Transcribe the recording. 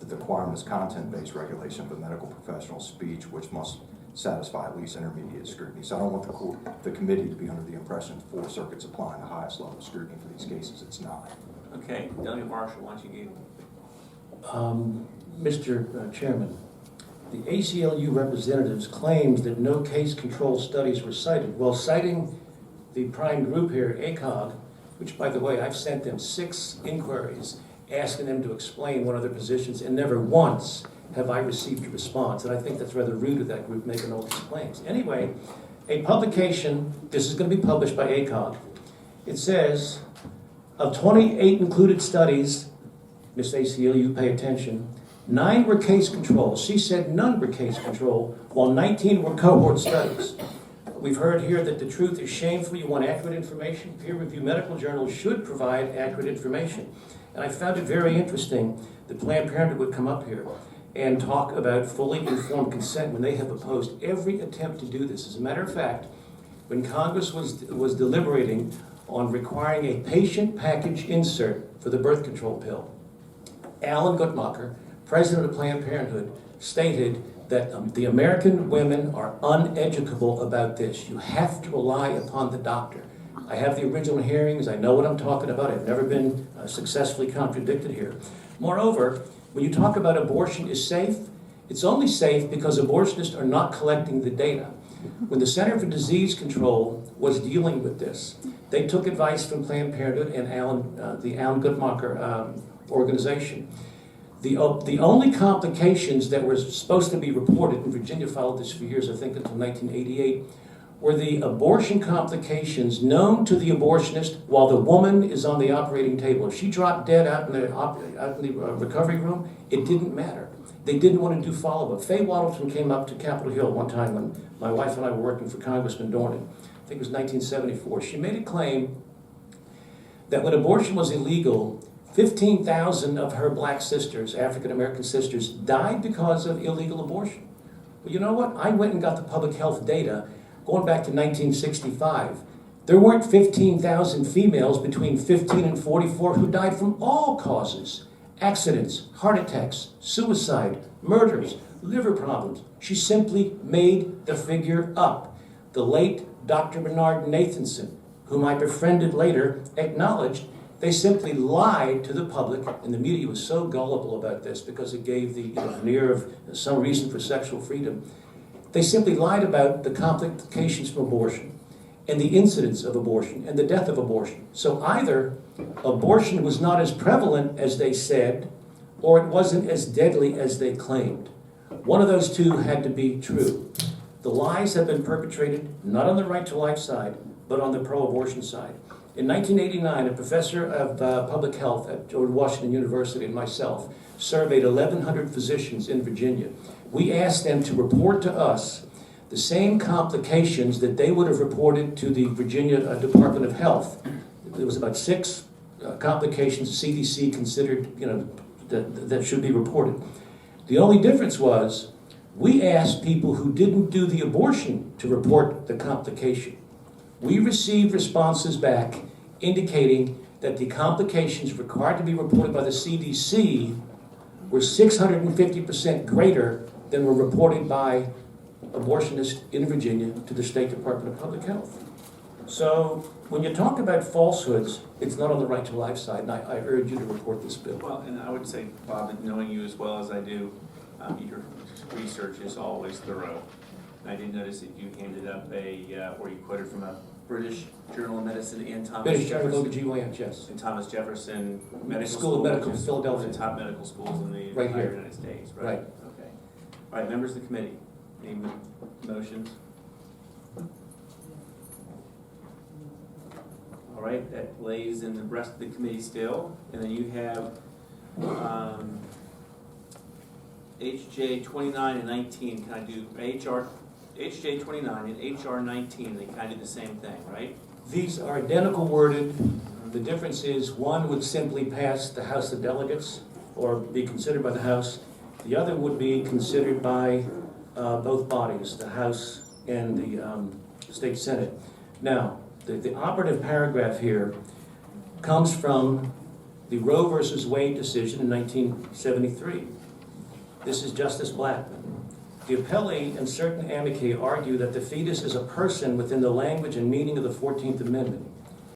that the requirement is content-based regulation of a medical professional's speech, which must satisfy at least intermediate scrutiny. So I don't want the committee to be under the impression the 4 circuits applying the highest level of scrutiny for these cases. It's not. Okay, Delegate Marshall, why don't you give? Mr. Chairman, the ACLU representatives claimed that no case control studies were cited. Well, citing the prime group here, ACOG, which, by the way, I've sent them 6 inquiries asking them to explain one of their positions, and never once have I received a response. And I think that's rather rude of that group making all these claims. Anyway, a publication, this is going to be published by ACOG. It says, of 28 included studies, Ms. ACLU, pay attention, 9 were case control. She said none were case control, while 19 were cohort studies. We've heard here that the truth is shameful. You want accurate information? Peer-reviewed medical journals should provide accurate information. And I found it very interesting that Planned Parenthood would come up here and talk about fully informed consent when they have opposed every attempt to do this. As a matter of fact, when Congress was deliberating on requiring a patient package insert for the birth control pill, Alan Guttmacher, president of Planned Parenthood, stated that the American women are uneducable about this. You have to rely upon the doctor. I have the original hearings. I know what I'm talking about. I've never been successfully contradicted here. Moreover, when you talk about abortion is safe, it's only safe because abortionists are not collecting the data. When the Center for Disease Control was dealing with this, they took advice from Planned Parenthood and the Alan Guttmacher organization. The only complications that were supposed to be reported, and Virginia followed this for years, I think until 1988, were the abortion complications known to the abortionist while the woman is on the operating table. If she dropped dead out in the recovery room, it didn't matter. They didn't want to do follow-up. Faye Waddleton came up to Capitol Hill one time when my wife and I were working for Congressman Dornan. I think it was 1974. She made a claim that when abortion was illegal, 15,000 of her black sisters, African-American sisters, died because of illegal abortion. Well, you know what? I went and got the public health data going back to 1965. There weren't 15,000 females between 15 and 44 who died from all causes. Accidents, heart attacks, suicide, murders, liver problems. She simply made the figure up. The late Dr. Bernard Nathanson, whom I befriended later, acknowledged they simply lied to the public, and the media was so gullible about this because it gave the veneer of some reason for sexual freedom. They simply lied about the complications from abortion and the incidence of abortion and the death of abortion. So either abortion was not as prevalent as they said, or it wasn't as deadly as they claimed. One of those two had to be true. The lies have been perpetrated not on the right to life side, but on the pro-abortion side. In 1989, a professor of public health at George Washington University and myself surveyed 1,100 physicians in Virginia. We asked them to report to us the same complications that they would have reported to the Virginia Department of Health. There was about 6 complications the CDC considered, that should be reported. The only difference was we asked people who didn't do the abortion to report the complication. We received responses back indicating that the complications required to be reported by the CDC were 650% greater than were reported by abortionists in Virginia to the State Department of Public Health. So when you talk about falsehoods, it's not on the right to life side, and I urge you to report this bill. Well, and I would say, Bob, knowing you as well as I do, your research is always thorough. And I did notice that you handed up or you quoted from a British Journal of Medicine and Thomas British Jefferson. OBGYN, yes. And Thomas Jefferson Medical School of Medical, which is Philadelphia. one of the top medical schools in the Right entire here. United States, right? Right. Okay. All right, members of the committee, any motions? All right, that lays in the rest of the committee still. And then you have HJ 29 and 19 kind of do HJ 29 and HR 19, they kind of do the same thing, right? These are identical worded. The difference is one would simply pass the House of Delegates or be considered by the House. The other would be considered by both bodies, the House and the State Senate. Now, the operative paragraph here comes from the Roe versus Wade decision in 1973. This is Justice Blackmun. The appellee and certain amici argue that the fetus is a person within the language and meaning of the 14th Amendment.